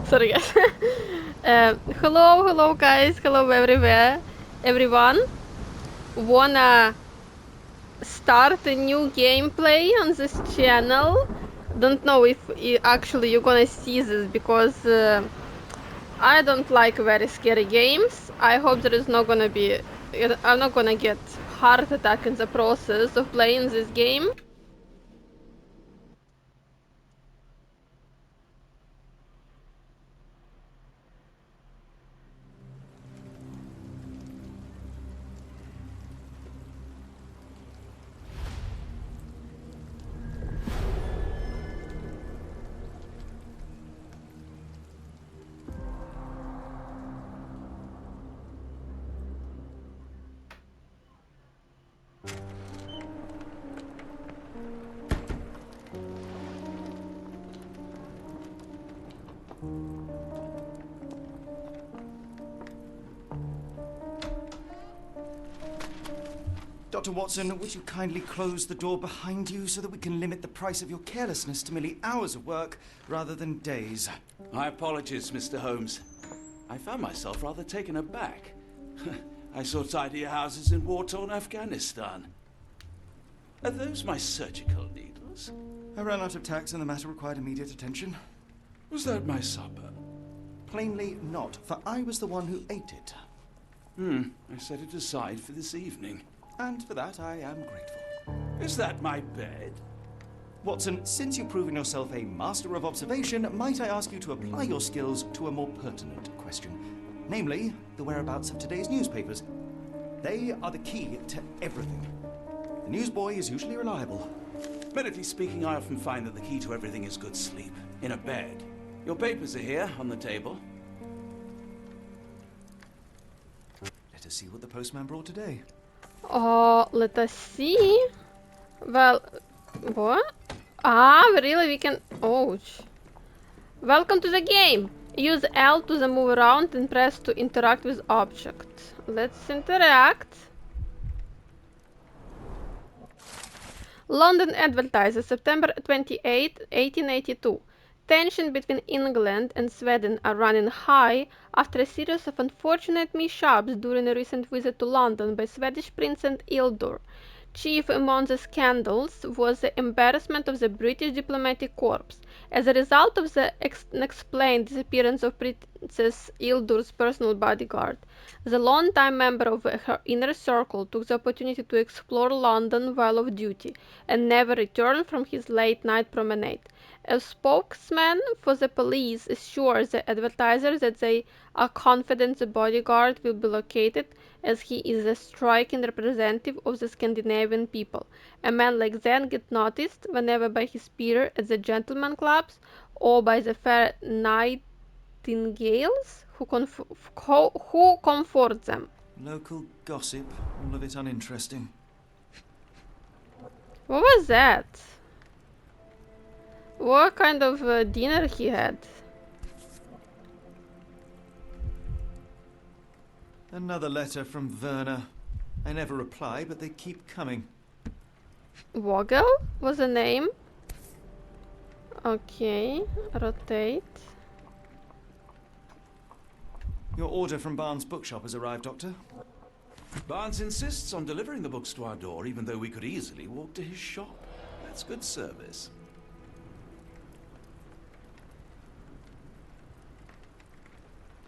Sorry guys. Hello guys, hello everywhere, everyone. Wanna start a new gameplay on this channel? Don't know if actually you're gonna see this because I don't like very scary games. I hope there is not gonna be, I'm not gonna get heart attack in the process of playing this game. Dr. Watson, would you kindly close the door behind you so that we can limit the price of your carelessness to merely hours of work rather than days? My apologies, Mr. Holmes. I found myself rather taken aback. I saw tidier houses in war-torn Afghanistan. Are those my surgical needles? I ran out of tacks and the matter required immediate attention. Was that my supper? Plainly not, for I was the one who ate it. I set it aside for this evening. And for that I am grateful. Is that my bed? Watson, since you've proven yourself a master of observation, might I ask you to apply your skills to a more pertinent question? Namely, the whereabouts of today's newspapers. They are the key to everything. The newsboy is usually reliable. Medically speaking, I often find that the key to everything is good sleep. In a bed. Your papers are here, on the table. Let us see what the postman brought today. Let us see. Well, what? Ah, really? We can. Ouch. Welcome to the game. Use L to move around and press to interact with objects. Let's interact. London Advertiser, September 28, 1882. Tension between England and Sweden are running high after a series of unfortunate mishaps during a recent visit to London by Swedish Prince and Ildur. Chief among the scandals was the embarrassment of the British diplomatic corps. As a result of the unexplained disappearance of Princess Ildur's personal bodyguard, the long-time member of her inner circle took the opportunity to explore London while off duty and never returned from his late-night promenade. A spokesman for the police assures the advertiser that they are confident the bodyguard will be located, as he is a striking representative of the Scandinavian people. A man like that gets noticed whenever by his peer at the gentlemen clubs or by the fair nightingales who comfort them. Local gossip, all of it uninteresting. What was that? What kind of dinner he had? Another letter from Werner. I never reply, but they keep coming. Vogel was the name. Okay, rotate. Your order from Barnes' bookshop has arrived, Doctor. Barnes insists on delivering the books to our door, even though we could easily walk to his shop. That's good service.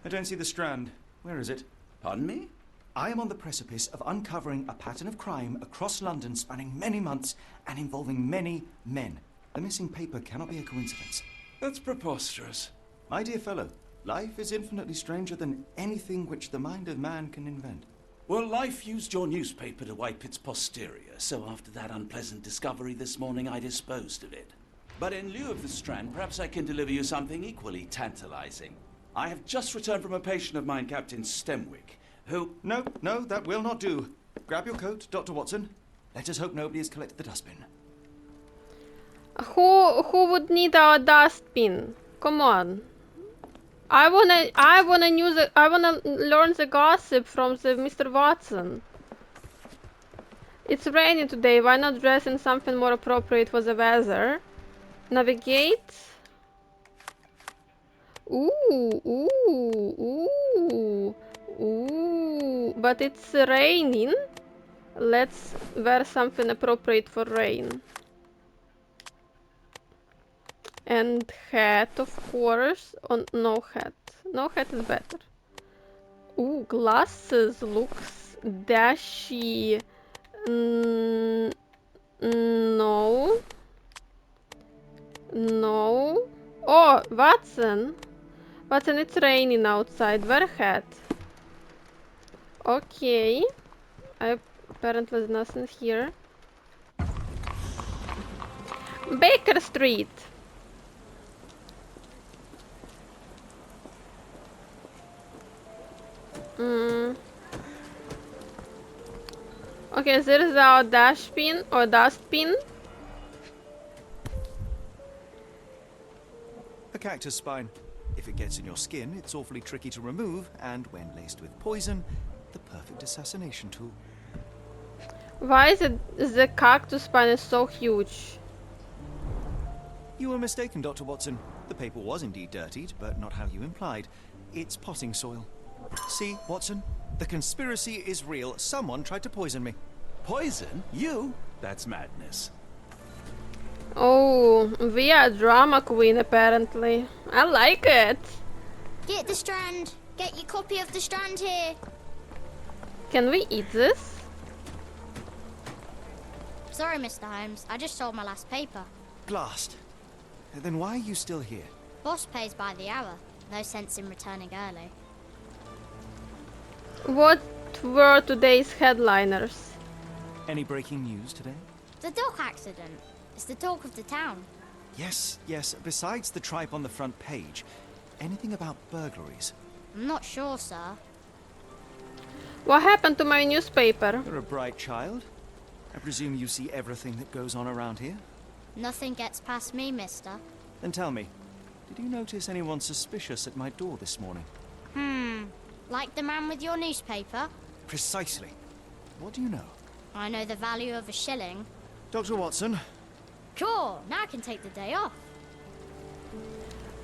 I don't see the Strand. Where is it? Pardon me? I am on the precipice of uncovering a pattern of crime across London spanning many months and involving many men. The missing paper cannot be a coincidence. That's preposterous. My dear fellow, life is infinitely stranger than anything which the mind of man can invent. Well, life used your newspaper to wipe its posterior, so after that unpleasant discovery this morning, I disposed of it. But in lieu of the Strand, perhaps I can deliver you something equally tantalizing. I have just returned from a patient of mine, Captain Stemwick, who... No, that will not do. Grab your coat, Dr. Watson. Let us hope nobody has collected the dustbin. Who would need our dustbin? Come on. I wanna learn the gossip from the Mr. Watson. It's raining today. Why not dress in something more appropriate for the weather? Navigate. Ooh, ooh, ooh, ooh. But it's raining. Let's wear something appropriate for rain. And hat, of course. Oh, no hat. No hat is better. Ooh, glasses looks dashy. No. No. Oh, Watson. Watson, it's raining outside. Wear a hat. Okay. Apparently there's nothing here. Baker Street. Okay, there's our dustbin or dustbin. A cactus spine. If it gets in your skin, it's awfully tricky to remove, and when laced with poison, the perfect assassination tool. Why is it the cactus spine is so huge? You were mistaken, Dr. Watson. The paper was indeed dirtied, but not how you implied. It's potting soil. See, Watson? The conspiracy is real. Someone tried to poison me. Poison? You? That's madness. Oh, we are drama queen apparently. I like it. Get the Strand. Get your copy of the Strand here. Can we eat this? Sorry, Mr. Holmes. I just sold my last paper. Blast. Then why are you still here? Boss pays by the hour. No sense in returning early. What were today's headliners? Any breaking news today? The dock accident. It's the talk of the town. Yes, yes. Besides the tripe on the front page, anything about burglaries? I'm not sure, sir. What happened to my newspaper? You're a bright child. I presume you see everything that goes on around here? Nothing gets past me, mister. Then tell me, did you notice anyone suspicious at my door this morning? Like the man with your newspaper? Precisely. What do you know? I know the value of a shilling. Dr. Watson, Sure, now I can take the day off.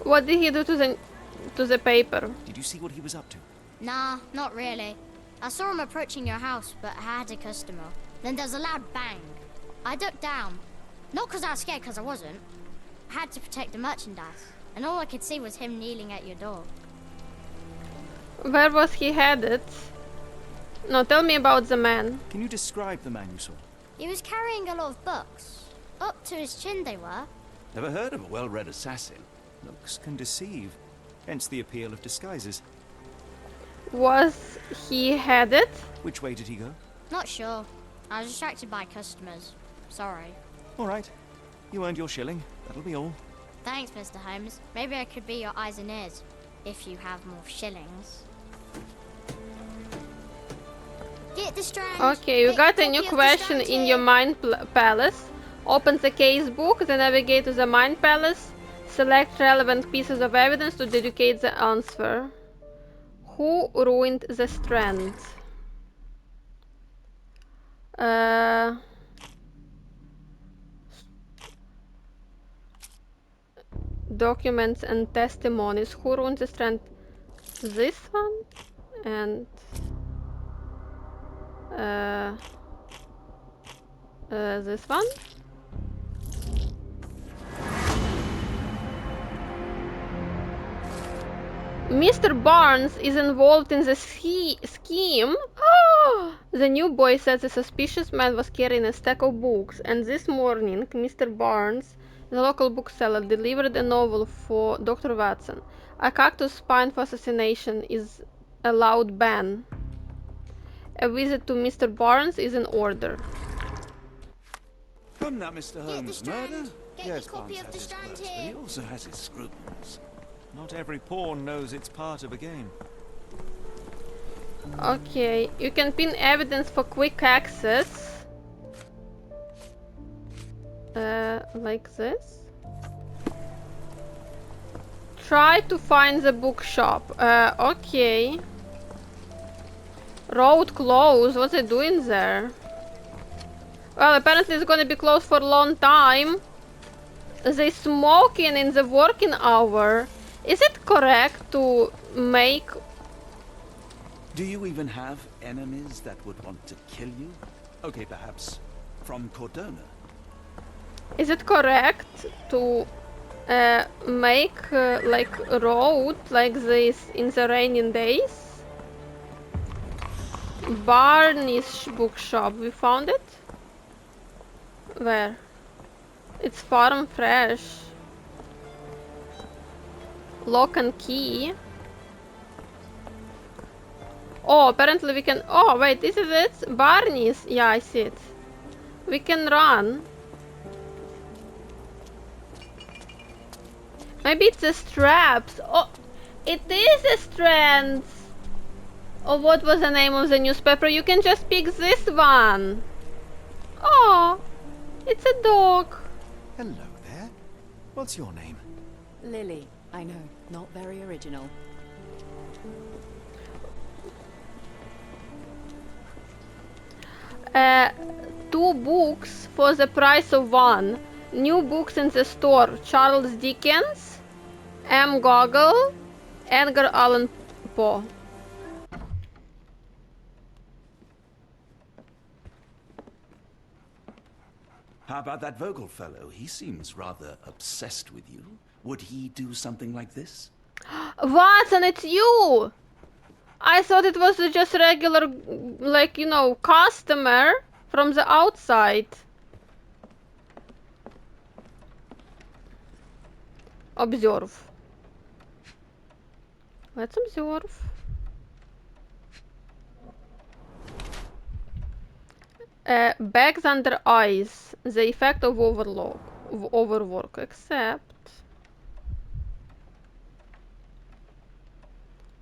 What did he do to the paper? did you see what he was up to? Nah, not really. I saw him approaching your house, but I had a customer. Then there's a loud bang. I ducked down. Not because I was scared, because I wasn't. I had to protect the merchandise. And all I could see was him kneeling at your door. Where was he headed? No, tell me about the man. Can you describe the man you saw? He was carrying a lot of books. Up to his chin they were. Never heard of a well-read assassin. Looks can deceive. Hence the appeal of disguises. Was he headed? Which way did he go? Not sure. I was distracted by customers. Sorry. All right. You earned your shilling. That'll be all. Thanks, Mr. Holmes. Maybe I could be your eyes and ears. If you have more shillings. Get the Strand. Okay, you Get got a copy new of the question Strand in here. your mind palace. Open the case book, then navigate to the mind palace. Select relevant pieces of evidence to dedicate the answer. Who ruined the Strand? Documents and testimonies. Who ruined the Strand? This one and this one. Mr. Barnes is involved in the scheme. The new boy said the suspicious man was carrying a stack of books, and this morning Mr. Barnes, the local bookseller, delivered a novel for Dr. Watson. A cactus spine for assassination is a loud ban. A visit to Mr. Barnes is in order. Come now, Mr. the Holmes. Strand. Murder? Get your Yes, copy Barnes of has the his Strand quirks, but here. he also has his scruples. Not every pawn knows it's part of a game. Okay, you can pin evidence for quick access. Like this. Try to find the bookshop. Okay. Road closed. What's it doing there? Well, apparently it's gonna be closed for a long time. they smoking in the working hour. Is it correct to make... Do you even have enemies that would want to kill you? Okay, perhaps from Cordona. Is it correct to make like a road like this in the rainy days? Barney's bookshop, we found it? Where? It's farm fresh. Lock and key. Oh, apparently we can... Oh, wait, this is it? Barney's? Yeah, I see it. We can run. Maybe it's the straps. Oh, it is the strands. Oh, what was the name of the newspaper? You can just pick this one. Oh, it's a dog. Hello there. What's your name? Lily, I know, not very original. Two books for the price of one. New books in the store. Charles Dickens, M. Gogol, Edgar Allan Poe. How about that Vogel fellow? He seems rather obsessed with you. Would he do something like this? Watson, it's you! I thought it was just regular, like, you know, customer from the outside. Observe. Let's observe. Bags under eyes. The effect of overwork. Except...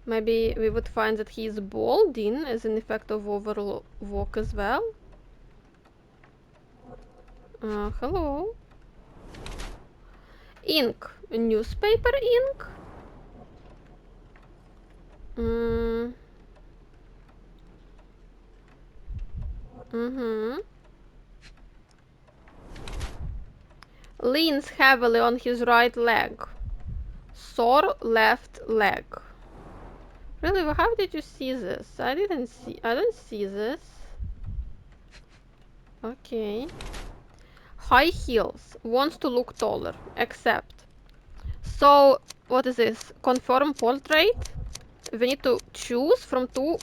Maybe we would find that he is balding as an effect of overwork as well. Hello. Ink. Newspaper ink? Leans heavily on his right leg. Sore left leg. Really? How did you see this? I don't see this. Okay. High heels. Wants to look taller. Accept. So, what is this? Confirm portrait? We need to choose from two.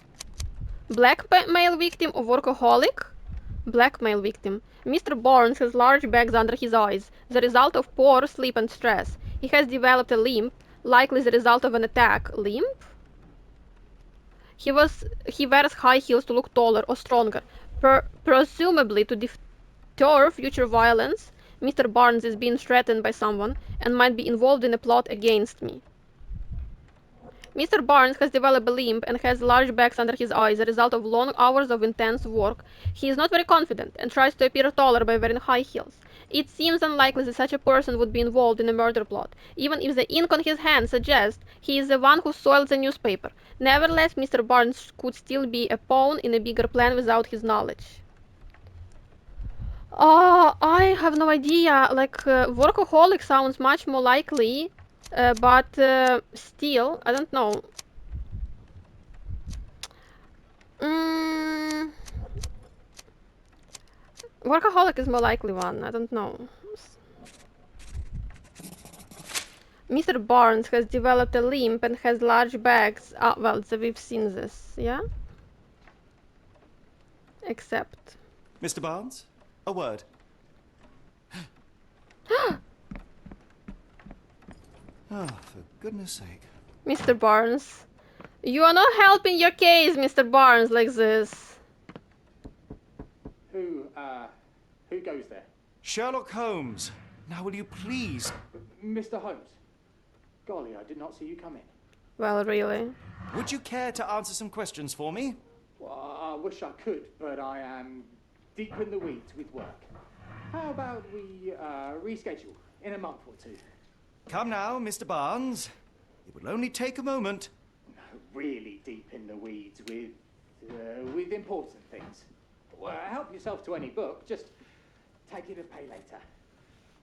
Blackmail victim or workaholic? Blackmail victim. Mr. Barnes has large bags under his eyes, the result of poor sleep and stress. He has developed a limp, likely the result of an attack. Limp? He wears high heels to look taller or stronger, presumably to deter future violence. Mr. Barnes is being threatened by someone and might be involved in a plot against me. Mr. Barnes has developed a limp and has large bags under his eyes, a result of long hours of intense work. He is not very confident and tries to appear taller by wearing high heels. It seems unlikely that such a person would be involved in a murder plot, even if the ink on his hand suggests he is the one who soiled the newspaper. Nevertheless, Mr. Barnes could still be a pawn in a bigger plan without his knowledge. I have no idea. Like, workaholic sounds much more likely. But still, I don't know. Workaholic is more likely one. I don't know. Mr. Barnes has developed a limp and has large bags. Well, so we've seen this, yeah? Except. Mr. Barnes, a word. Oh, for goodness sake. Mr. Barnes. You are not helping your case, Mr. Barnes, like this. Who goes there? Sherlock Holmes. Now will you please... Mr. Holmes. Golly, I did not see you come in. Well, really. Would you care to answer some questions for me? Well, I wish I could, but I am deep in the weeds with work. How about we reschedule in a month or two? Come now, Mr. Barnes. It will only take a moment. Really deep in the weeds with important things. Well, help yourself to any book, just take it and pay later.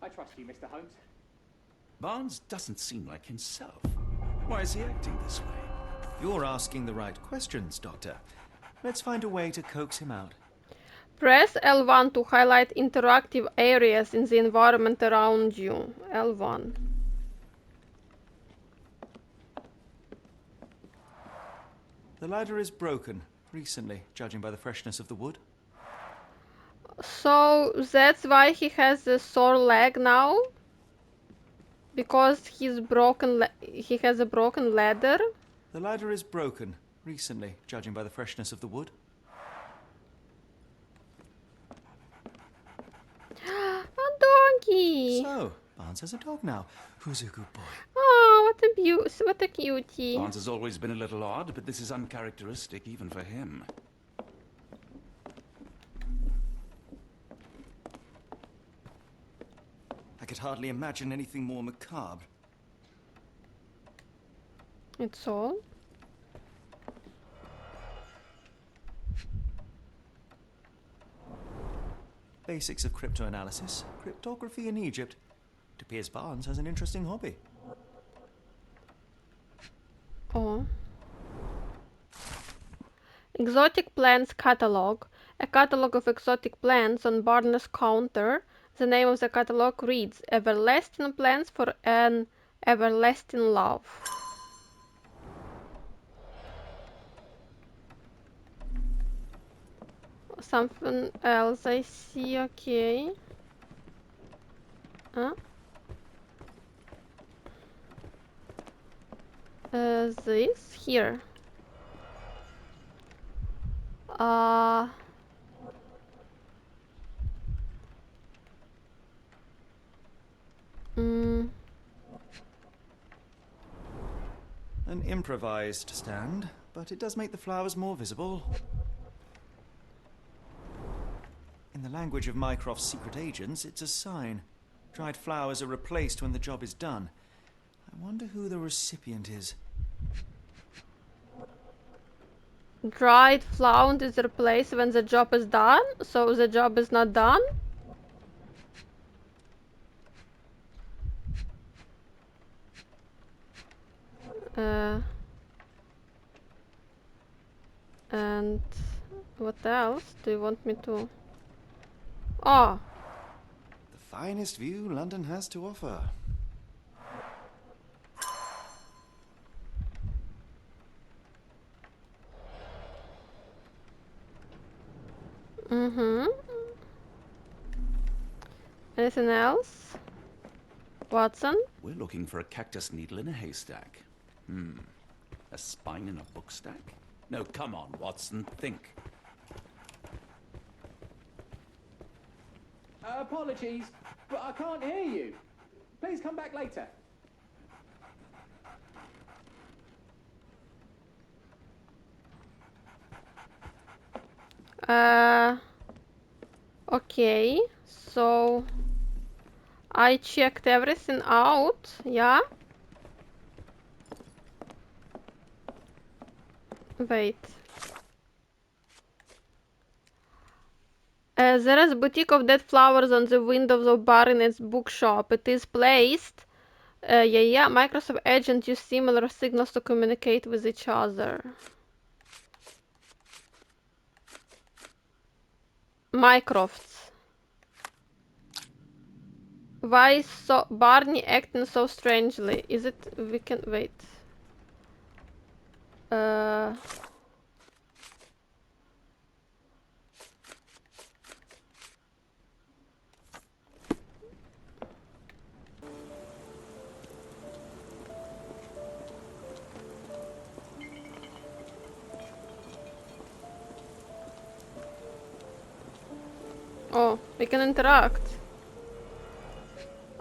I trust you, Mr. Holmes. Barnes doesn't seem like himself. Why is he acting this way? You're asking the right questions, Doctor. Let's find a way to coax him out. Press L1 to highlight interactive areas in the environment around you. L1. The ladder is broken, recently, judging by the freshness of the wood. So that's why he has a sore leg now? Because he has a broken ladder? The ladder is broken, recently, judging by the freshness of the wood. A doggy! So, Barnes has a dog now. Who's a good boy? Oh, what a cutie. Barnes has always been a little odd, but this is uncharacteristic even for him. I could hardly imagine anything more macabre. It's all? Basics of cryptoanalysis, cryptography in Egypt. It appears Barnes has an interesting hobby. Oh. Exotic plants catalog. A catalog of exotic plants on Barnes' counter. The name of the catalog reads Everlasting Plants for an Everlasting Love. Something else I see, okay. Huh? This here. An improvised stand, but it does make the flowers more visible. In the language of Mycroft's secret agents, it's a sign. Dried flowers are replaced when the job is done. I wonder who the recipient is. Dried flower is replaced when the job is done, so the job is not done. And what else do you want me to? Oh, The finest view London has to offer. anything else? Watson? We're looking for a cactus needle in a haystack. A spine in a book stack? No, come on, Watson, think. Apologies, but I can't hear you. Please come back later. Okay, so I checked everything out, yeah? Wait. There is a boutique of dead flowers on the windows of Baronet's bookshop. It is placed. Yeah. Microsoft agents use similar signals to communicate with each other. Mycrofts. Why is Barney acting so strangely? Is it we can wait? Oh, we can interact.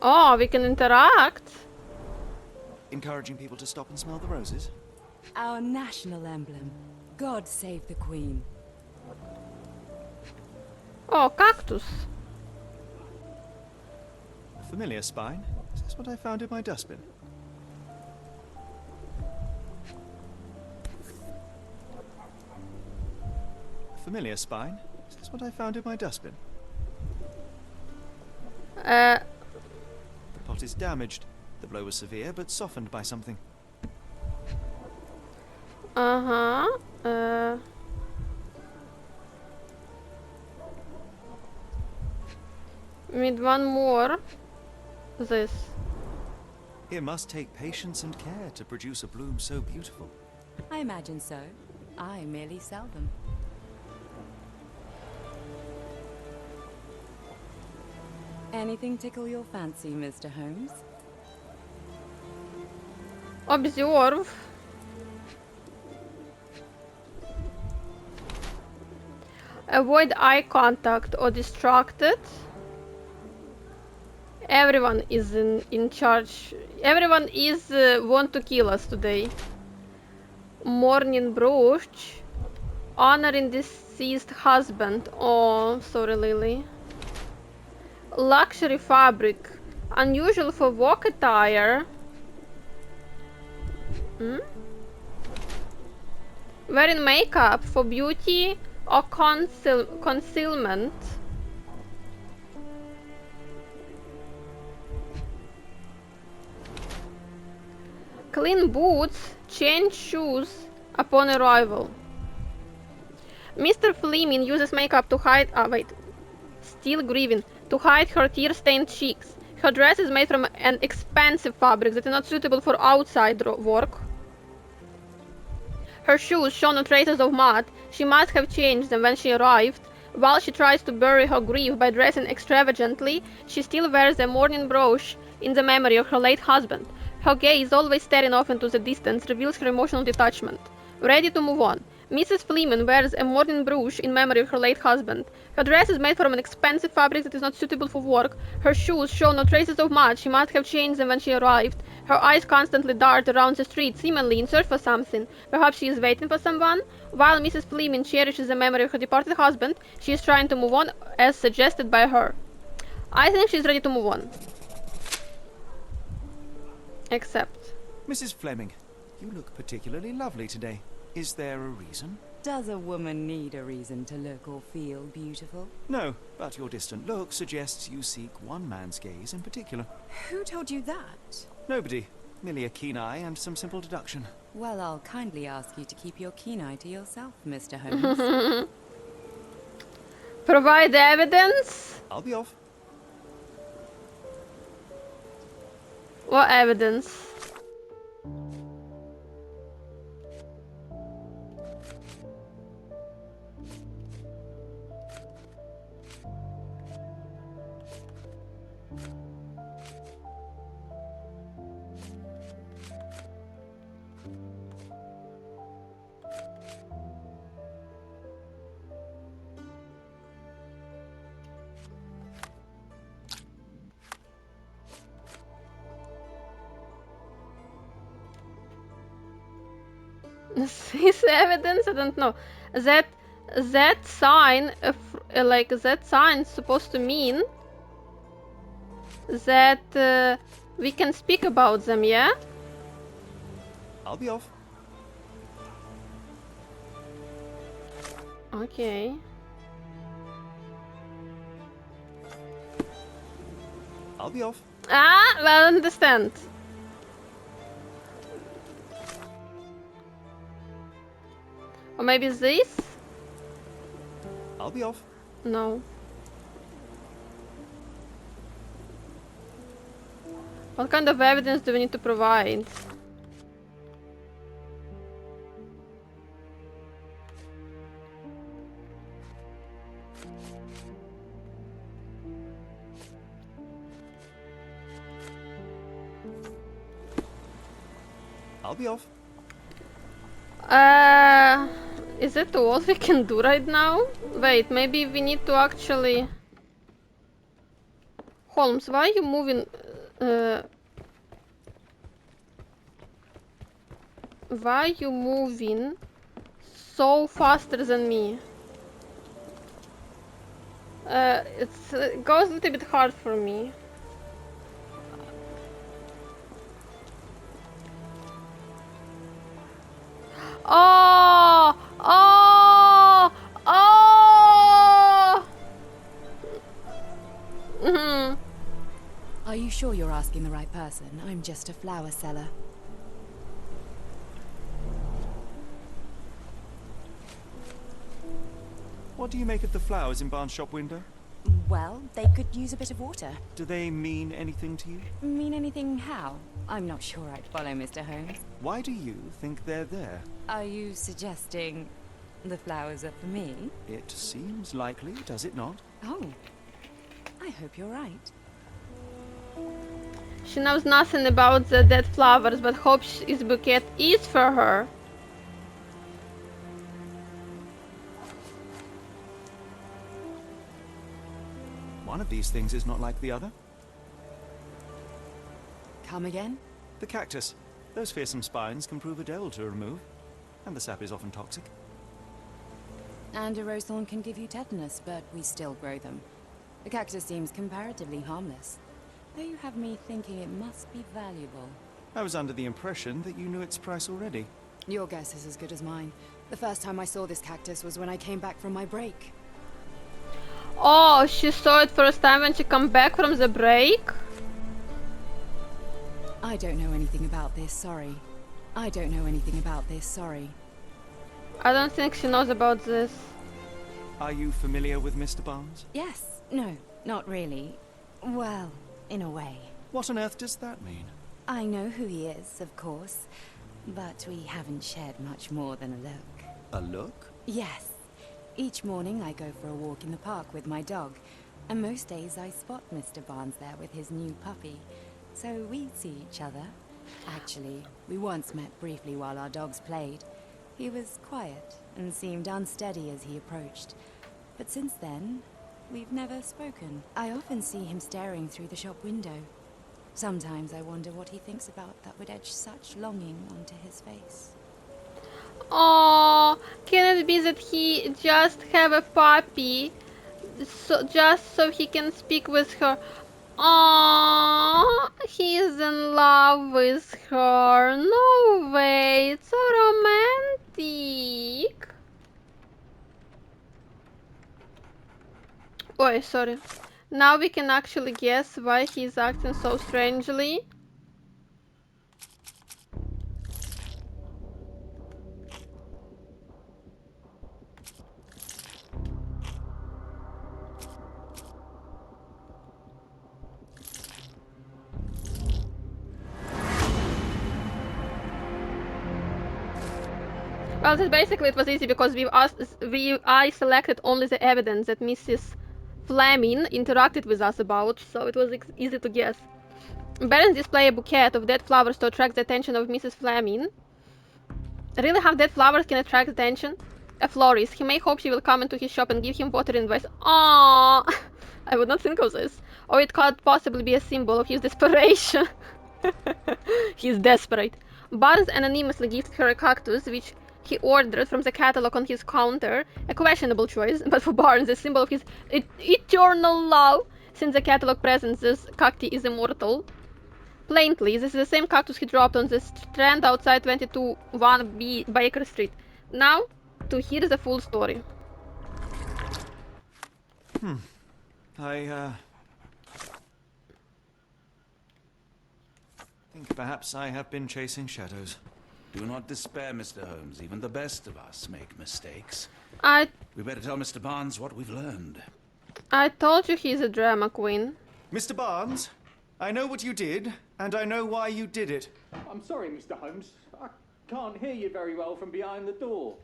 Oh, we can interact. Encouraging people to stop and smell the roses. Our national emblem. God save the Queen. Oh, cactus. A familiar spine. Is this what I found in my dustbin? A familiar spine. Is this what I found in my dustbin? yacht is damaged. The blow was severe, but softened by something. We need one more. This. It must take patience and care to produce a bloom so beautiful. I imagine so. I merely sell them. Anything tickle your fancy, Mr. Holmes? Observe. Avoid eye contact or distracted. Everyone is in charge. Everyone is want to kill us today. Morning brooch. Honoring deceased husband. Oh, sorry, Lily. Luxury fabric. Unusual for work attire. Wearing makeup for beauty or concealment. Clean boots, change shoes upon arrival. Mr. Fleming uses makeup to hide. Still grieving. To hide her tear-stained cheeks. Her dress is made from an expensive fabric that is not suitable for outside work. Her shoes show no traces of mud. She must have changed them when she arrived. While she tries to bury her grief by dressing extravagantly, she still wears a mourning brooch in the memory of her late husband. Her gaze, always staring off into the distance, reveals her emotional detachment. Ready to move on. Mrs. Fleming wears a mourning brooch in memory of her late husband. Her dress is made from an expensive fabric that is not suitable for work. Her shoes show no traces of mud. She must have changed them when she arrived. Her eyes constantly dart around the street, seemingly in search for something. Perhaps she is waiting for someone? While Mrs. Fleming cherishes the memory of her departed husband, she is trying to move on, as suggested by her. I think she's ready to move on. Except... Mrs. Fleming, you look particularly lovely today. Is there a reason? Does a woman need a reason to look or feel beautiful? No, but your distant look suggests you seek one man's gaze in particular. Who told you that? Nobody. Merely a keen eye and some simple deduction. Well, I'll kindly ask you to keep your keen eye to yourself, Mr. Holmes. Provide evidence? I'll be off. What evidence? Is evidence? I don't know. That sign, like that sign, is supposed to mean that we can speak about them, yeah? I'll be off. Okay. I'll be off. Ah, well, I understand. Or maybe this? I'll be off. No. What kind of evidence do we need to provide? I'll be off. Is it all we can do right now? Wait, maybe we need to actually... Holmes, why are you moving... Why are you moving so faster than me? It goes a little bit hard for me. Oh! Oh! Oh! Are Are you sure you're asking the right person? I'm just a flower seller. What do you make of the flowers in Barnes' shop window? Well, they could use a bit of water. Do they mean anything to you? Mean anything how? I'm not sure I'd follow, Mr. Holmes. Why do you think they're there? Are you suggesting the flowers are for me? It seems likely, does it not? Oh, I hope you're right. She knows nothing about the dead flowers, but hopes his bouquet is for her. One of these things is not like the other. Come again? The cactus. Those fearsome spines can prove a devil to remove, and the sap is often toxic. And a rose thorn can give you tetanus, but we still grow them. The cactus seems comparatively harmless, though you have me thinking it must be valuable. I was under the impression that you knew its price already. Your guess is as good as mine. The first time I saw this cactus was when I came back from my break. Oh, she saw it first time when she come back from the break? I don't know anything about this, sorry. I don't know anything about this, sorry. I don't think she knows about this. Are you familiar with Mr. Barnes? Yes. No, not really. Well, in a way. What on earth does that mean? I know who he is, of course, but we haven't shared much more than a look. A look? Yes. Each morning I go for a walk in the park with my dog, and most days I spot Mr. Barnes there with his new puppy, so we see each other. Actually, we once met briefly while our dogs played. He was quiet and seemed unsteady as he approached, but since then, we've never spoken. I often see him staring through the shop window. Sometimes I wonder what he thinks about that would etch such longing onto his face. Oh, can it be that he just have a puppy, just so he can speak with her? Oh, he's in love with her. No way, it's so romantic. Oh, sorry. Now we can actually guess why he's acting so strangely. Well, basically it was easy because I selected only the evidence that Mrs. Fleming interacted with us about, so it was easy to guess. Barons display a bouquet of dead flowers to attract the attention of Mrs. Fleming. Really, how dead flowers can attract attention? A florist. He may hope she will come into his shop and give him watering advice. Aww, I would not think of this. Or it could possibly be a symbol of his desperation. He's desperate. Barnes anonymously gives her a cactus, which he ordered from the catalog on his counter. A questionable choice, but for Barnes, a symbol of his eternal love, since the catalog presents this cacti is immortal. Plainly, this is the same cactus he dropped on the strand outside 22-1B Baker Street. Now, to hear the full story. I think perhaps I have been chasing shadows. Do not despair, Mr. Holmes. Even the best of us make mistakes. We better tell Mr. Barnes what we've learned. I told you he's a drama queen. Mr. Barnes, I know what you did, and I know why you did it. I'm sorry, Mr. Holmes. I can't hear you very well from behind the door.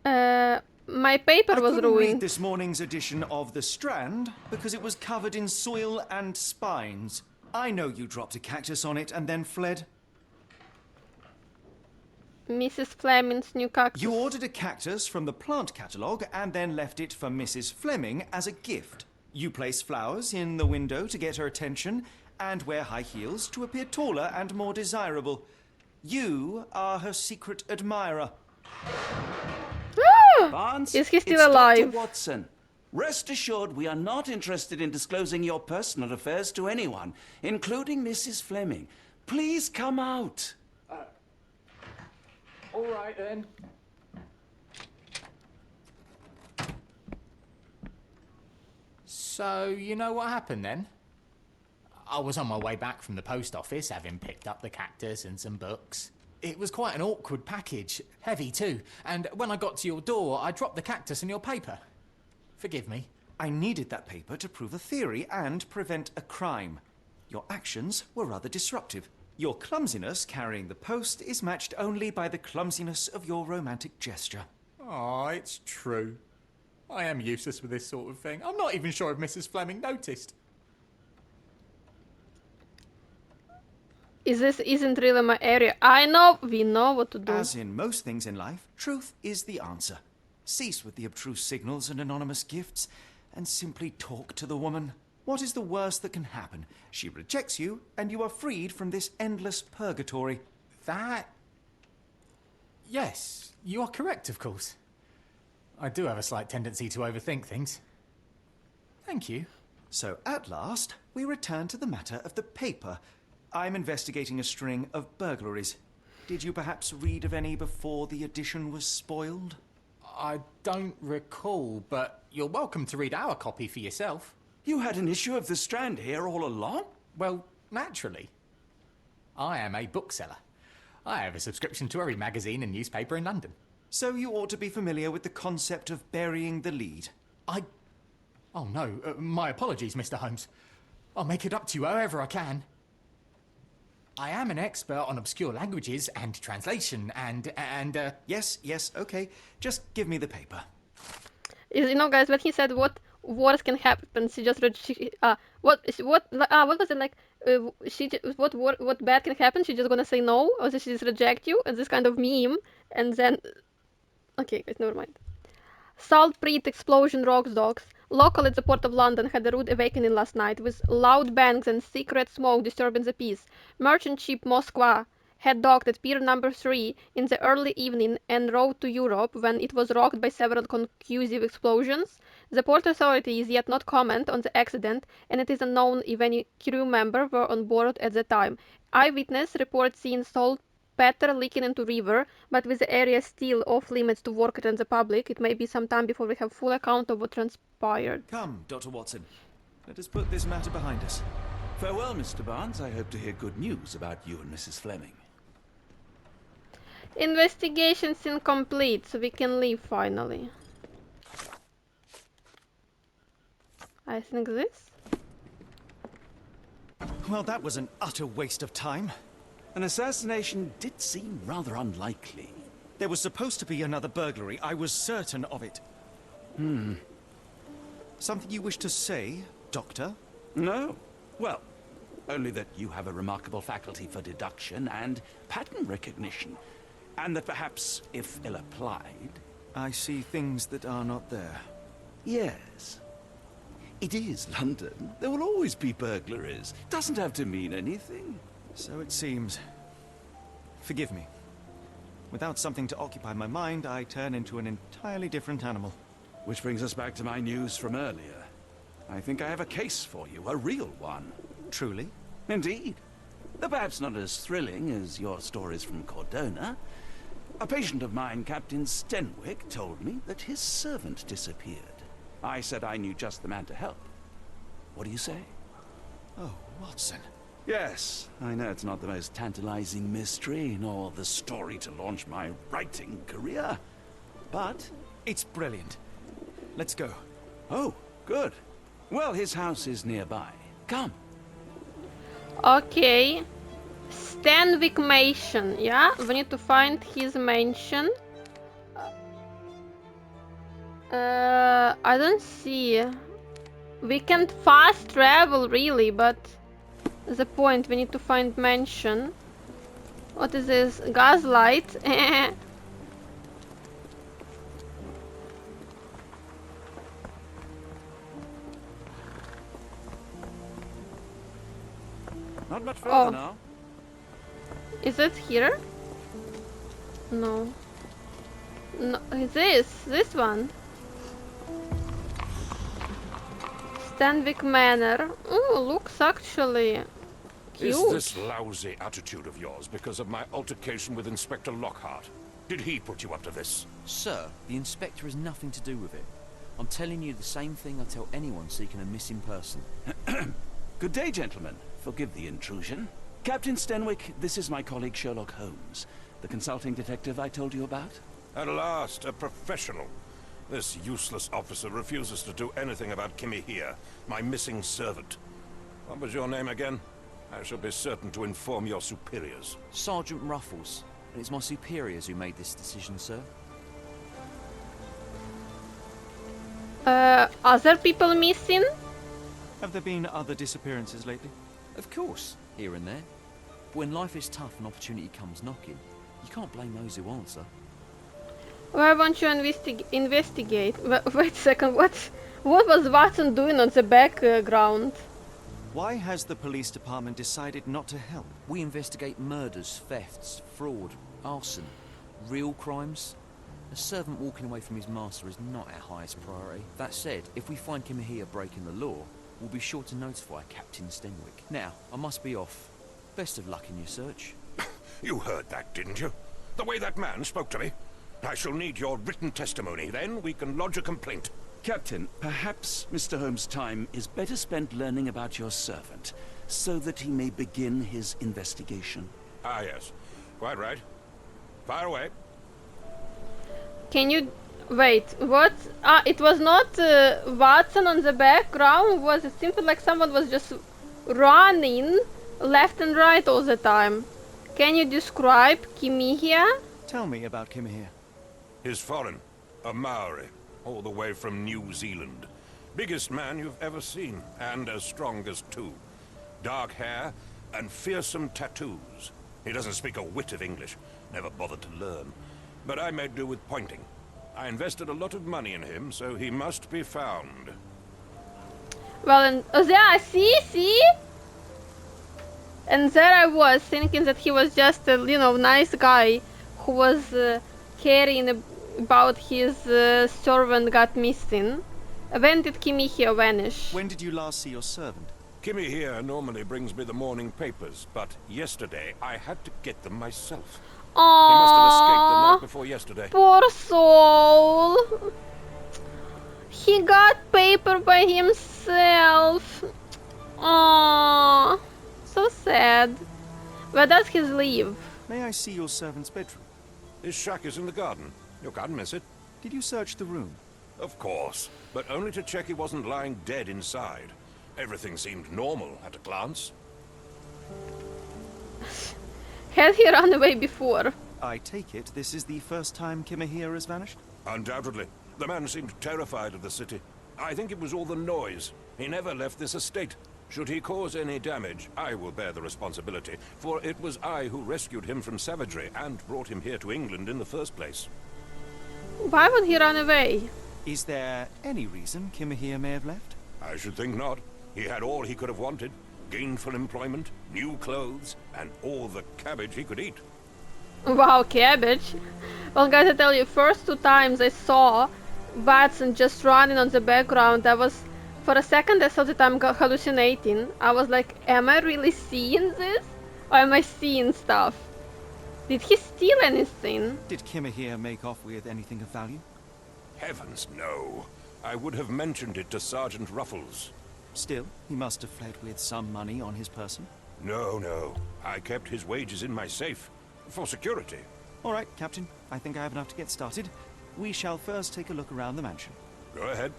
My paper I was couldn't read ruined. this morning's edition of The Strand because it was covered in soil and spines. I know you dropped a cactus on it and then fled. Mrs. Fleming's new cactus. You ordered a cactus from the plant catalogue and then left it for Mrs. Fleming as a gift. You place flowers in the window to get her attention and wear high heels to appear taller and more desirable. You are her secret admirer. Barnes, Is he still it's alive? Dr. Watson. Rest assured, we are not interested in disclosing your personal affairs to anyone, including Mrs. Fleming. Please come out. All right, then. So, you know what happened then? I was on my way back from the post office, having picked up the cactus and some books. It was quite an awkward package, heavy too, and when I got to your door, I dropped the cactus and your paper. Forgive me. I needed that paper to prove a theory and prevent a crime. Your actions were rather disruptive. Your clumsiness carrying the post is matched only by the clumsiness of your romantic gesture. Oh, it's true. I am useless with this sort of thing. I'm not even sure if Mrs. Fleming noticed. This isn't really my area. I know, we know what to do. As in most things in life, truth is the answer. Cease with the abstruse signals and anonymous gifts, and simply talk to the woman. What is the worst that can happen? She rejects you, and you are freed from this endless purgatory. That... Yes, you are correct, of course. I do have a slight tendency to overthink things. Thank you. So, at last, we return to the matter of the paper. I'm investigating a string of burglaries. Did you perhaps read of any before the edition was spoiled? I don't recall, but you're welcome to read our copy for yourself. You had an issue of the Strand here all along? Well, naturally. I am a bookseller. I have a subscription to every magazine and newspaper in London. So you ought to be familiar with the concept of burying the lead. Oh no, my apologies, Mr. Holmes. I'll make it up to you however I can. I am an expert on obscure languages and translation and Yes, okay. Just give me the paper. You know, guys, when he said what worse can happen, she just what was it like? What bad can happen? She's just gonna say no, or she just reject you, and this kind of meme, and then okay, guys, never mind. Saltpeter explosion rocks dogs. Local at the Port of London had a rude awakening last night, with loud bangs and thick red smoke disturbing the peace. Merchant ship Moskva had docked at Pier Number 3 in the early evening en route to Europe when it was rocked by several conclusive explosions. The port authorities yet not comment on the accident, and it is unknown if any crew member were on board at the time. Eyewitness reports seeing saltpeter leaking into river, but with the area still off limits to workers and the public, it may be some time before we have full account of what transpired. Come, Dr. Watson. Let us put this matter behind us. Farewell, Mr. Barnes. I hope to hear good news about you and Mrs. Fleming. Investigation's incomplete, so we can leave finally. I think this. Well, that was an utter waste of time. An assassination did seem rather unlikely. There was supposed to be another burglary. I was certain of it. Something you wish to say, Doctor? No. Well, only that you have a remarkable faculty for deduction and pattern recognition. And that perhaps, if ill-applied... I see things that are not there. Yes. It is London. There will always be burglaries. Doesn't have to mean anything. So it seems. Forgive me. Without something to occupy my mind, I turn into an entirely different animal. Which brings us back to my news from earlier. I think I have a case for you, a real one. Truly? Indeed. Though perhaps not as thrilling as your stories from Cordona. A patient of mine, Captain Stenwick, told me that his servant disappeared. I said I knew just the man to help. What do you say? Oh, Watson. Yes, I know it's not the most tantalizing mystery, nor the story to launch my writing career. But... it's brilliant. Let's go. Oh, good. Well, his house is nearby. Come. Okay. Stanwick Mansion, yeah? We need to find his mansion. I don't see. We can fast travel, really, but the point, we need to find mansion. What is this? Gaslight? Not much further Oh. now. Is it here? No. No, this one. Stanwick Manor. Oh, looks actually cute. Is this lousy attitude of yours because of my altercation with Inspector Lockhart? Did he put you up to this? Sir, the inspector has nothing to do with it. I'm telling you the same thing I tell anyone seeking a missing person. Good day, gentlemen. Forgive the intrusion. Captain Stenwick, this is my colleague Sherlock Holmes, the consulting detective I told you about. At last, a professional. This useless officer refuses to do anything about Kimmy here, my missing servant. What was your name again? I shall be certain to inform your superiors. Sergeant Ruffles. And it's my superiors who made this decision, sir. Other people missing? Have there been other disappearances lately? Of course, here and there. But when life is tough and opportunity comes knocking, you can't blame those who answer. Why won't you investigate? Wait a second, what was Watson doing on the background? Why has the police department decided not to help? We investigate murders, thefts, fraud, arson, real crimes. A servant walking away from his master is not our highest priority. That said, if we find Kimahia breaking the law, we'll be sure to notify Captain Stenwick. Now, I must be off. Best of luck in your search. You heard that, didn't you? The way that man spoke to me. I shall need your written testimony, then we can lodge a complaint. Captain, perhaps Mr. Holmes' time is better spent learning about your servant, so that he may begin his investigation. Ah, yes. Quite right. Fire away. Can you... Wait, what? Ah, it was not Watson on the background, was it simply like someone was just running left and right all the time? Can you describe Kimihia? Tell me about Kimahia. He's foreign. A Maori. All the way from New Zealand. Biggest man you've ever seen, and as strong as two. Dark hair and fearsome tattoos. He doesn't speak a whit of English. Never bothered to learn. But I made do with pointing. I invested a lot of money in him, so he must be found. Well, and yeah, see? And there I was thinking that he was just a, nice guy who was caring about his servant got missing. When did Kimihia vanish? When did you last see your servant? Kimmy here normally brings me the morning papers, but yesterday I had to get them myself. He must have escaped the night before yesterday. Poor soul. He got paper by himself. Aww, so sad. Where does he live? May I see your servant's bedroom? His shack is in the garden. You can't miss it. Did you search the room? Of course, but only to check he wasn't lying dead inside. Everything seemed normal at a glance. Had he run away before? I take it this is the first time Kimahia has vanished? Undoubtedly. The man seemed terrified of the city. I think it was all the noise. He never left this estate. Should he cause any damage, I will bear the responsibility, for it was I who rescued him from savagery and brought him here to England in the first place. Why would he run away? Is there any reason Kimahia may have left? I should think not. He had all he could have wanted. Gainful employment, new clothes, and all the cabbage he could eat. Wow, cabbage. Well, guys, I tell you, first 2 times I saw Watson just running on the background, for a second I thought that I'm hallucinating. I was like, am I really seeing this? Or am I seeing stuff? Did he steal anything? Did Kimahia make off with anything of value? Heavens, no. I would have mentioned it to Sergeant Ruffles. Still, he must have fled with some money on his person. No. I kept his wages in my safe. For security. All right, Captain. I think I have enough to get started. We shall first take a look around the mansion. Go ahead.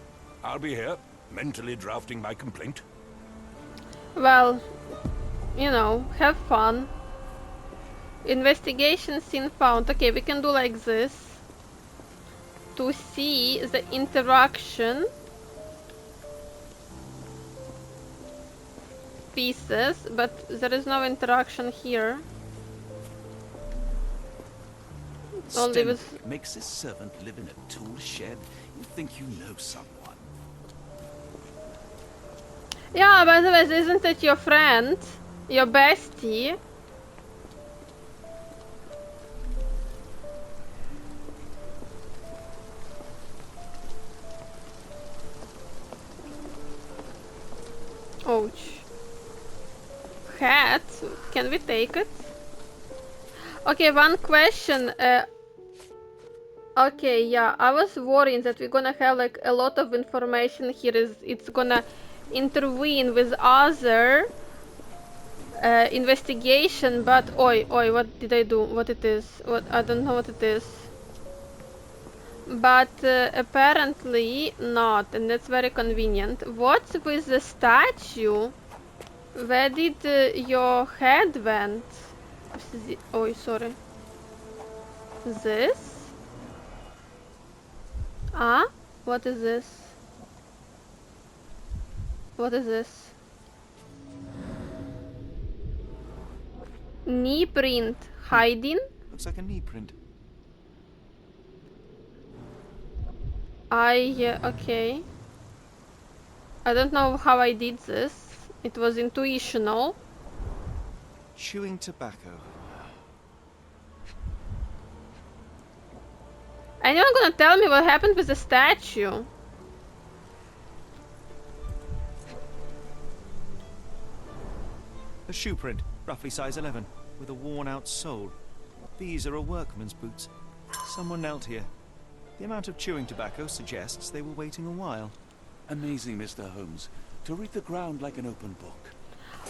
I'll be here, mentally drafting my complaint. Well, have fun. Investigation scene found. Okay, we can do like this. To see the interaction pieces, but there is no interaction here. Only with... Stenwick makes his servant live in a tool shed. You think you know someone. Yeah, by the way, isn't it your friend? Your bestie? Ouch. Hat? Can we take it? Okay, one question. Okay, yeah, I was worried that we're gonna have like a lot of information here. It's gonna intervene with other investigation, but oi, what did I do? What it is? What, I don't know what it is. But apparently not, and that's very convenient. What's with the statue? Where did your head went? Oh, sorry. This? Ah? What is this? What is this? Knee print. Hiding? Looks like a knee print. Okay. I don't know how I did this. It was intuitional. Chewing tobacco. Anyone gonna tell me what happened with the statue? A shoe print, roughly size 11, with a worn-out sole. These are a workman's boots. Someone knelt here. The amount of chewing tobacco suggests they were waiting a while. Amazing, Mr. Holmes. To read the ground like an open book.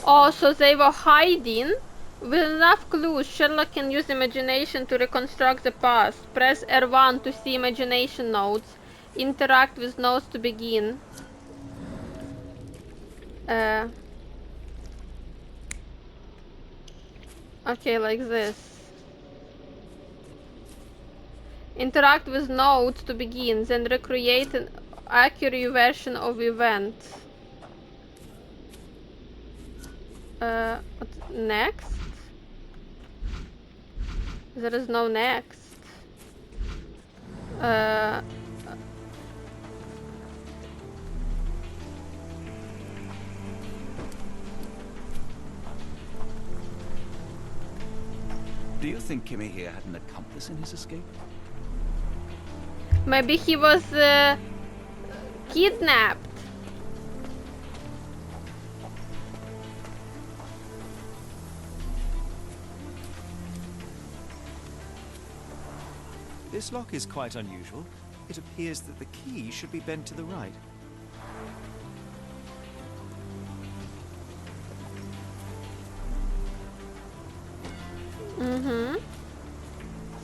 Oh, so they were hiding? With enough clues, Sherlock can use imagination to reconstruct the past. Press R1 to see imagination notes. Interact with notes to begin. Okay, like this. Interact with notes to begin, then recreate an accurate version of events. What next? There is no next. Do you think Kimmy here had an accomplice in his escape? Maybe he was kidnapped. This lock is quite unusual. It appears that the key should be bent to the right.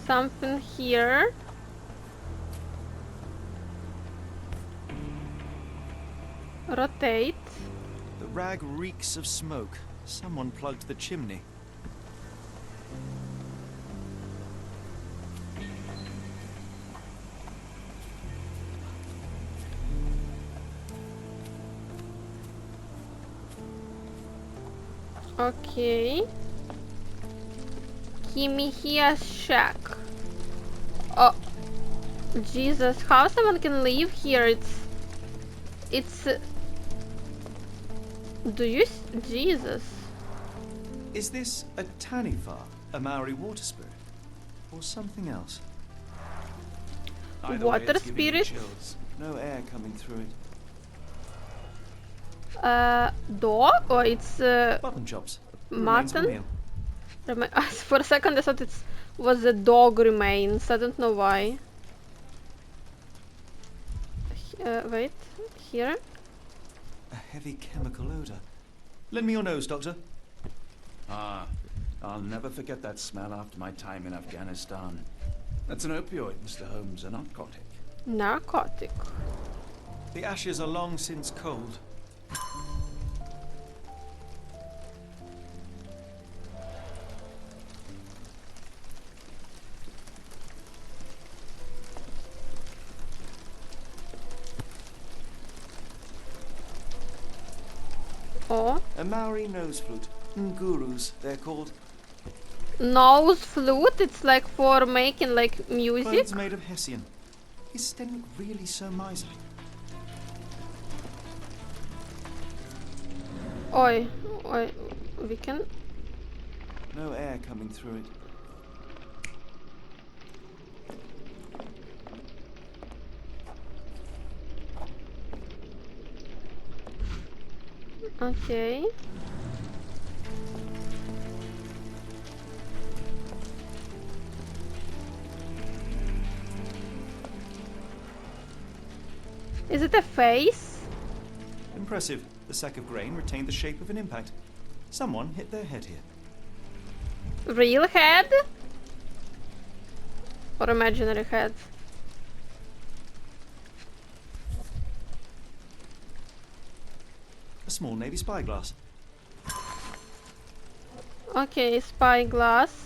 Something here. Rotate. The rag reeks of smoke. Someone plugged the chimney. Okay. Kimihia's shack. Oh, Jesus! How someone can live here? It's. Jesus? Is this a Tanifa, a Maori water spirit, or something else? Either way, Water it's giving me spirit? chills. No air coming through it. Dog? Or it's Button chops. Remains of a mutton? meal. For a second I thought it was the dog remains. I don't know why. Wait, here. A heavy chemical odor. Lend me your nose, Doctor. Ah, I'll never forget that smell after my time in Afghanistan. That's an opioid, Mr. Holmes, a narcotic. Narcotic. The ashes are long since cold. Oh, A Maori nose flute. Ngurus, they're called. nose flute. It's like for making like music. Bones made of Hessian. Is Sten really so miserly? Oi, we can. No air coming through it. Okay. Is it a face? Impressive. The sack of grain retained the shape of an impact. Someone hit their head here. Real head? Or imaginary head? A small navy spyglass. Okay, spyglass.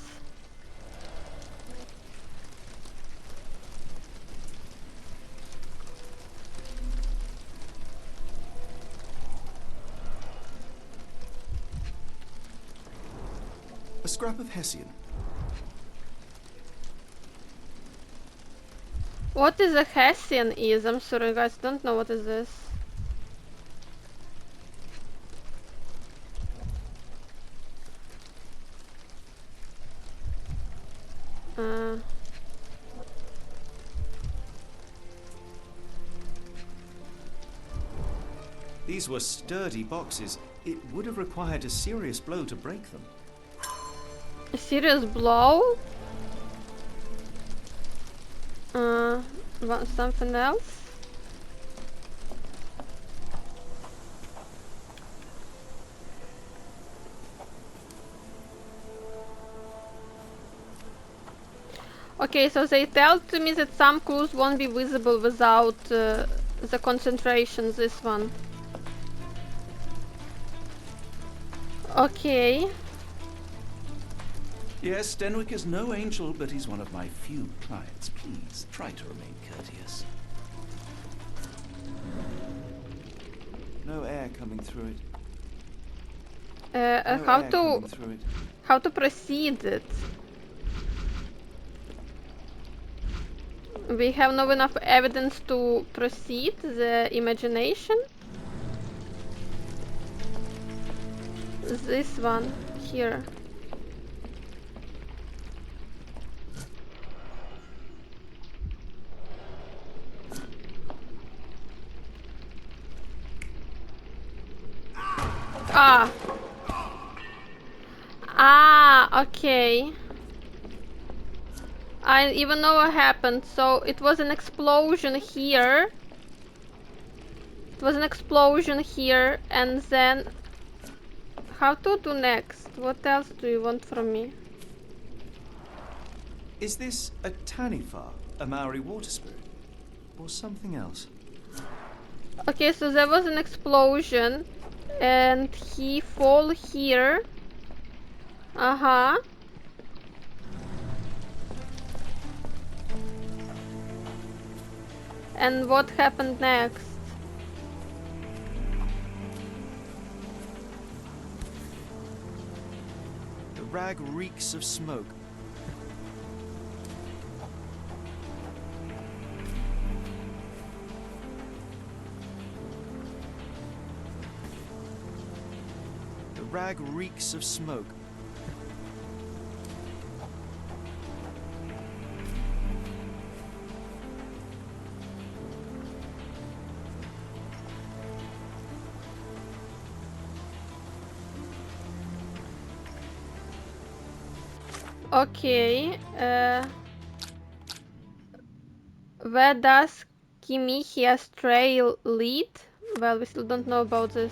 A scrap of Hessian. What is a Hessian is? I'm sorry guys, don't know what is this. These were sturdy boxes. It would have required a serious blow to break them. A serious blow? Want something else? Okay, so they tell to me that some clues won't be visible without the concentration, this one. Okay. Yes, Denwick is no angel, but he's one of my few clients. Please, try to remain courteous. No air coming through it. How air to coming through it. how to proceed it? We have not enough evidence to proceed the imagination. This one here. Okay. I even know what happened. So it was an explosion here. It was an explosion here, and then how to do next? What else do you want from me? Is this a Tanifa, a Maori water spirit, or something else? Okay, so there was an explosion, and he fall here. And what happened next? The rag reeks of smoke. The rag reeks of smoke. Okay, where does Kimihia's trail lead? Well, we still don't know about this.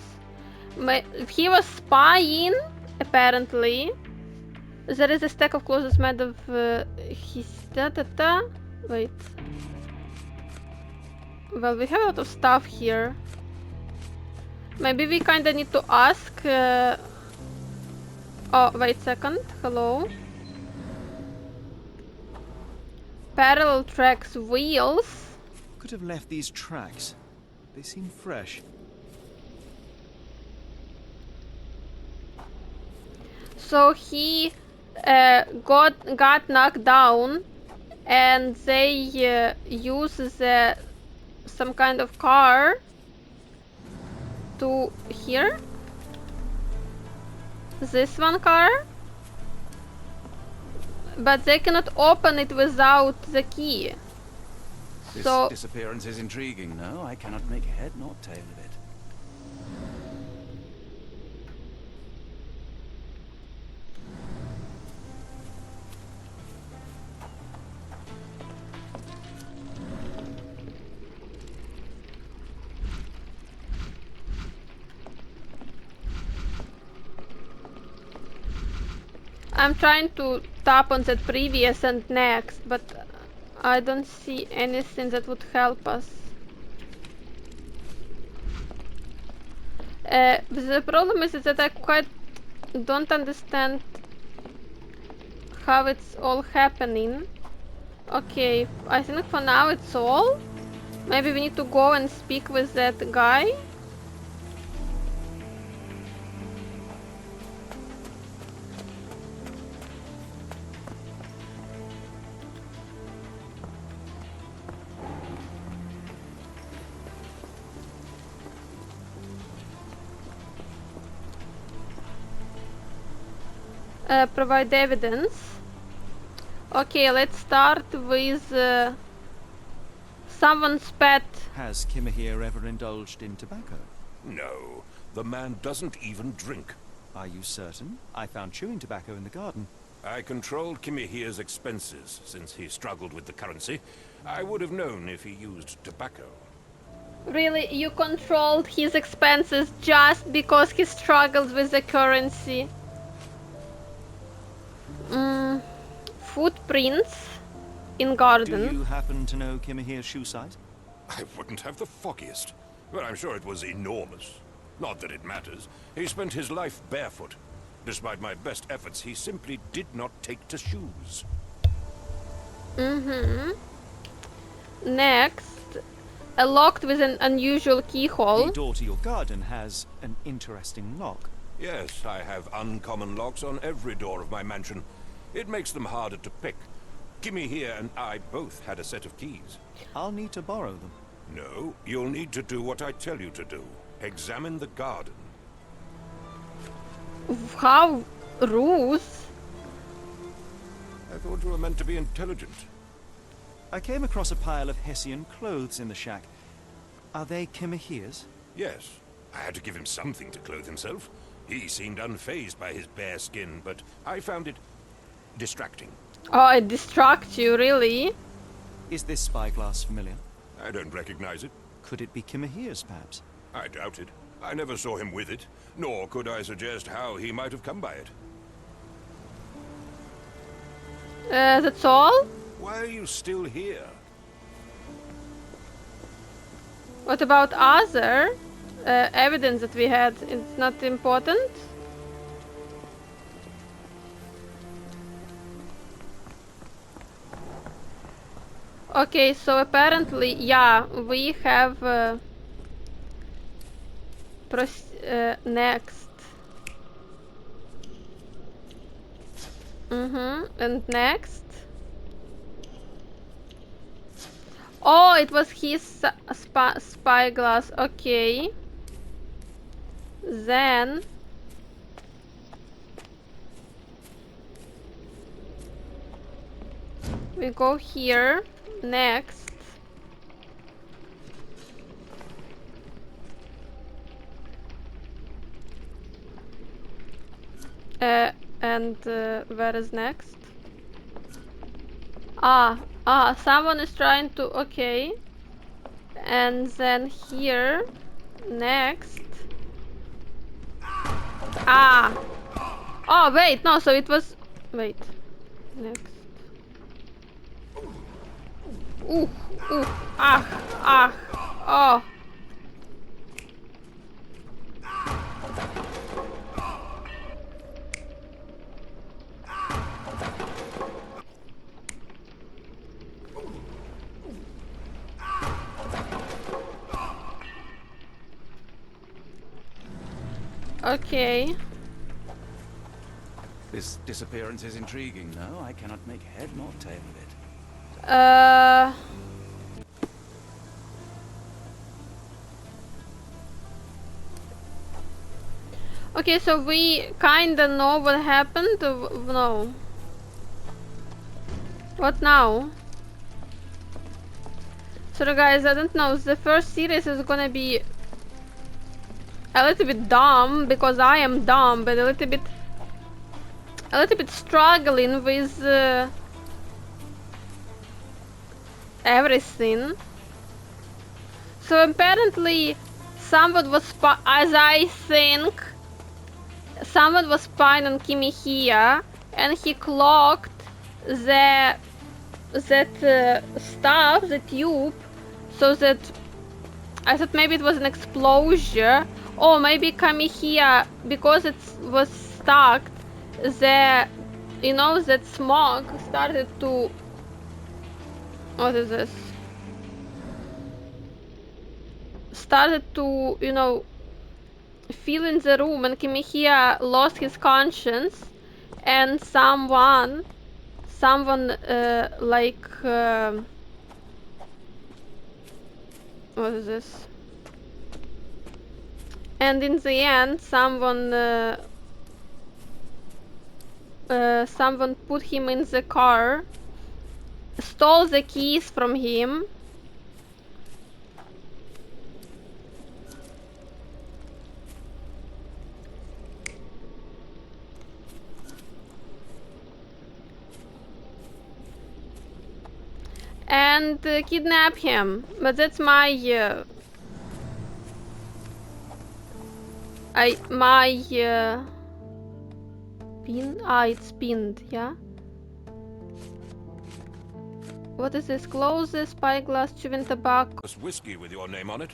He was spying, apparently. There is a stack of clothes made of his Wait. Well, we have a lot of stuff here. Maybe we kinda need to ask. Oh, wait a second. Hello. Parallel tracks, wheels. Could have left these tracks. They seem fresh. So he got knocked down, and they use some kind of car to here. This one car. But they cannot open it without the key. This So disappearance is intriguing, no? I cannot make head nor tail of it. I'm trying to tap on that previous and next, but I don't see anything that would help us. The problem is that I quite don't understand how it's all happening. Okay, I think for now it's all. Maybe we need to go and speak with that guy. Provide evidence. Okay, let's start with someone's pet. Has Kimahir ever indulged in tobacco? No, the man doesn't even drink. Are you certain? I found chewing tobacco in the garden. I controlled Kimahir's expenses since he struggled with the currency. I would have known if he used tobacco. Really, you controlled his expenses just because he struggled with the currency? Footprints in garden. Do you happen to know Kimahir's shoe size? I wouldn't have the foggiest, but I'm sure it was enormous. Not that it matters. He spent his life barefoot. Despite my best efforts, he simply did not take to shoes. Next, a locked with an unusual keyhole. The door to your garden has an interesting lock. Yes, I have uncommon locks on every door of my mansion. It makes them harder to pick. Kimahir and I both had a set of keys. I'll need to borrow them. No, you'll need to do what I tell you to do. Examine the garden. How rude. I thought you were meant to be intelligent. I came across a pile of Hessian clothes in the shack. Are they Kimahir's? Yes, I had to give him something to clothe himself. He seemed unfazed by his bare skin, but I found it distracting. Oh, it distracts you, really? Is this spyglass familiar? I don't recognize it. Could it be Kimahir's, perhaps? I doubt it. I never saw him with it, nor could I suggest how he might have come by it. That's all? Why are you still here? What about other evidence that we had? It's not important? Okay, so apparently, yeah, we have next. And next. Oh, it was his spyglass. Okay. Then we go here. Next. And where is next? Someone is trying to, okay. And then here, next. Oh, wait, no, so it was, wait, next. Oh. Okay. This disappearance is intriguing, no? I cannot make head nor tail of it. Okay, so we kinda know what happened. No. What now? So guys, I don't know. The first series is gonna be a little bit dumb because I am dumb, but a little bit struggling with everything. So apparently, someone was as I think, someone was spying on Kimahir, and he clogged that stuff, the tube, so that I thought maybe it was an explosion, or maybe Kamiya, because it was stuck, that smoke started to. What is this? Started to, fill in the room, and Kamiya lost his conscience, and someone, what is this? And in the end, someone put him in the car, stole the keys from him, and kidnap him. But that's my pin. It's pinned, yeah. What is this? Close the spyglass, chewing tobacco. There's whiskey with your name on it.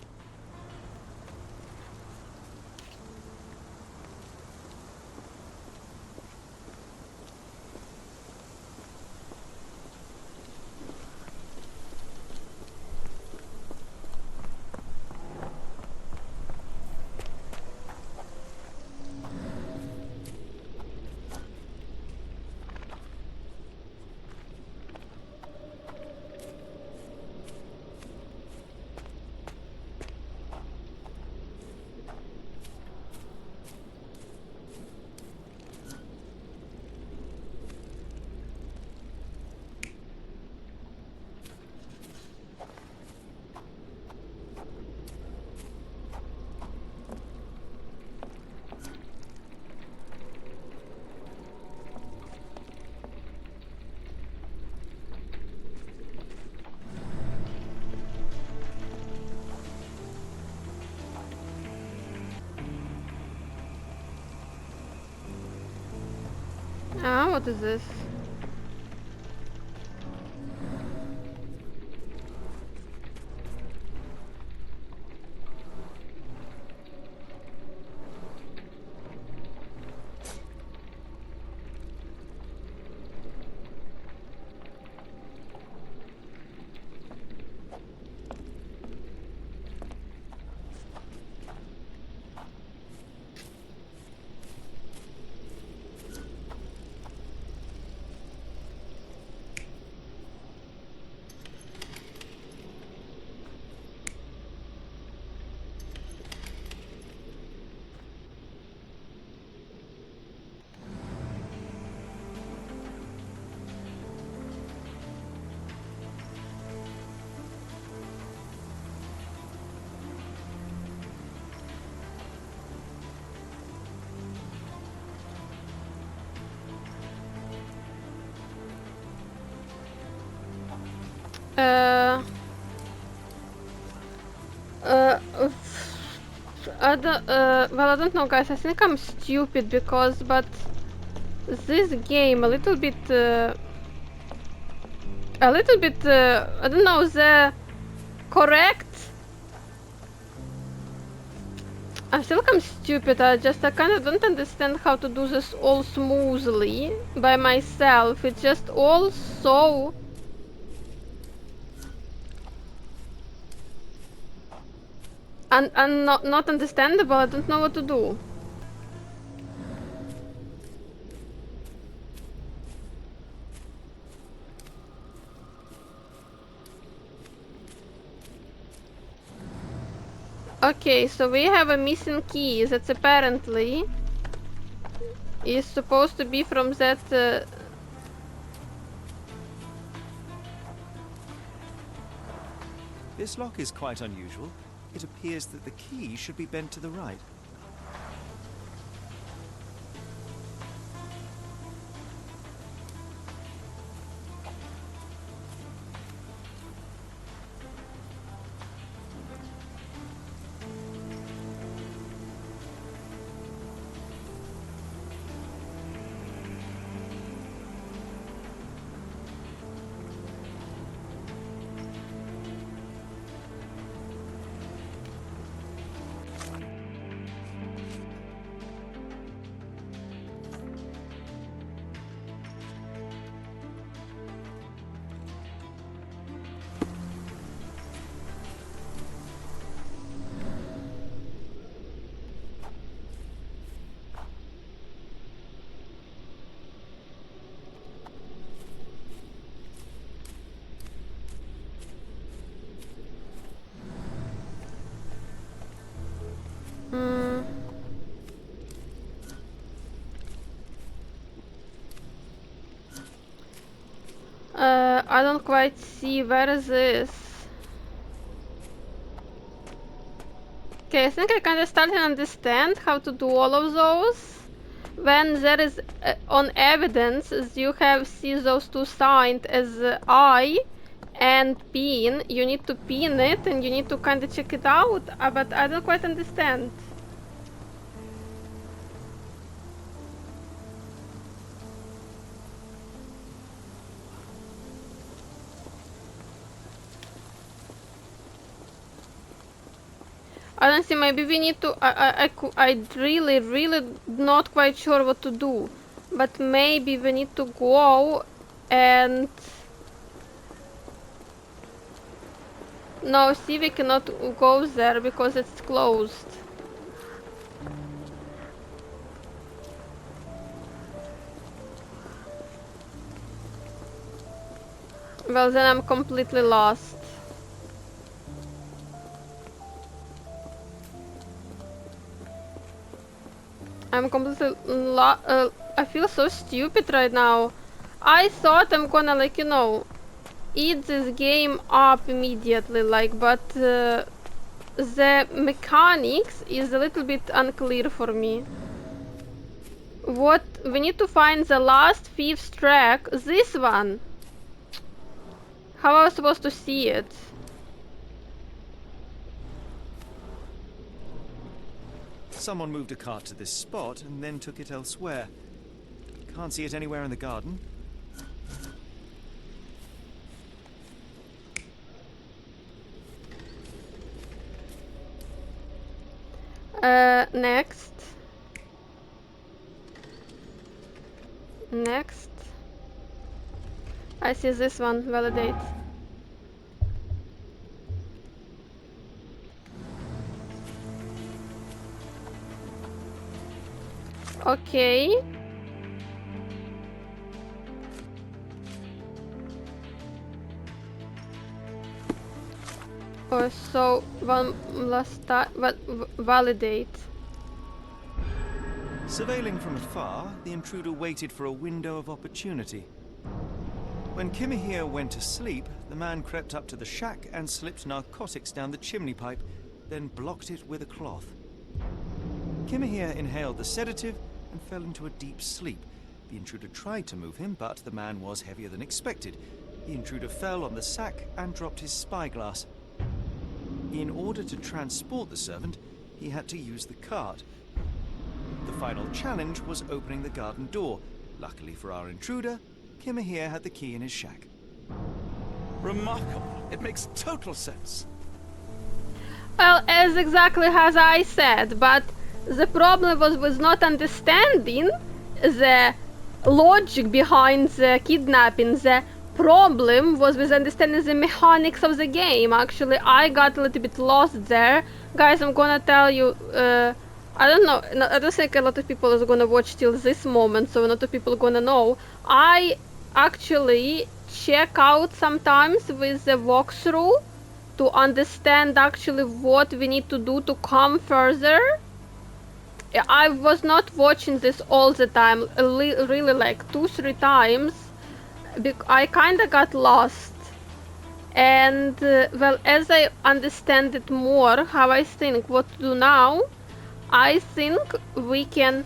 Ah, what is this? Well, I don't know, guys. I think I'm stupid but this game a little bit, I don't know, the correct. I feel like I'm stupid. I kind of don't understand how to do this all smoothly by myself. It's just all so. And not understandable. I don't know what to do. Okay, so we have a missing key that's apparently is supposed to be from that. This lock is quite unusual. It appears that the key should be bent to the right. don't quite see. Where is this? Okay, I think I kind of started to understand how to do all of those. When there is on evidence, you have see those two signs as I and pin. You need to pin it and you need to kind of check it out, but I don't quite understand. I don't see, maybe we need to, I really not quite sure what to do. But maybe we need to go and... No, see, we cannot go there because it's closed. Well, then I'm completely lost. I'm completely I feel so stupid right now. I thought I'm gonna, like, you know, eat this game up immediately, like, but the mechanics is a little bit unclear for me. What, we need to find the last fifth track, this one. How am I supposed to see it? Someone moved a cart to this spot and then took it elsewhere. Can't see it anywhere in the garden. Next. Next. I see this one, validate. Okay. Oh, so one last time, validate. Surveilling from afar, the intruder waited for a window of opportunity. When Kimahir went to sleep, the man crept up to the shack and slipped narcotics down the chimney pipe, then blocked it with a cloth. Kimahir inhaled the sedative and fell into a deep sleep. The intruder tried to move him, but the man was heavier than expected. The intruder fell on the sack and dropped his spyglass. In order to transport the servant, he had to use the cart. The final challenge was opening the garden door. Luckily for our intruder, Kimahir had the key in his shack. Remarkable. It makes total sense. Well, as exactly as I said, but the problem was not understanding the logic behind the kidnapping. The problem was with understanding the mechanics of the game. Actually, I got a little bit lost there. Guys, I'm gonna tell you, I don't know, I don't think a lot of people are gonna watch till this moment, so a lot of people are gonna know. I actually check out sometimes with the walkthrough to understand actually what we need to do to come further. I was not watching this all the time, really like 2-3 times. I kinda got lost. And well, as I understand it more, how I think what to do now, I think we can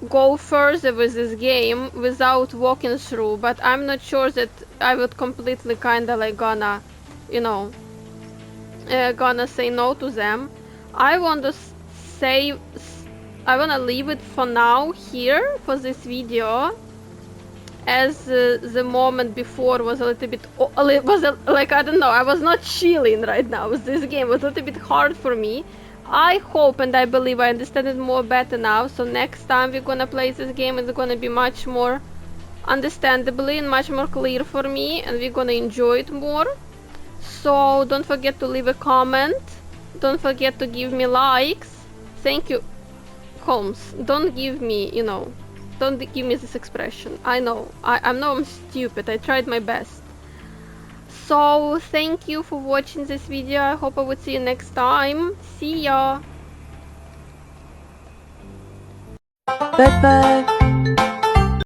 go further with this game without walking through, but I'm not sure that I would completely kinda like gonna, you know, gonna say no to them. I want to say, I wanna leave it for now here for this video, as the moment before was a little bit, like, I don't know, I was not chilling right now with this game. It was a little bit hard for me. I hope and I believe I understand it more better now, so next time we're gonna play this game, it's gonna be much more understandably and much more clear for me, and we're gonna enjoy it more. So don't forget to leave a comment, don't forget to give me likes. Thank you, Holmes. Don't give me, you know, don't give me this expression. I know, I know I'm stupid, I tried my best. So thank you for watching this video. I hope I would see you next time. See ya. Bye bye.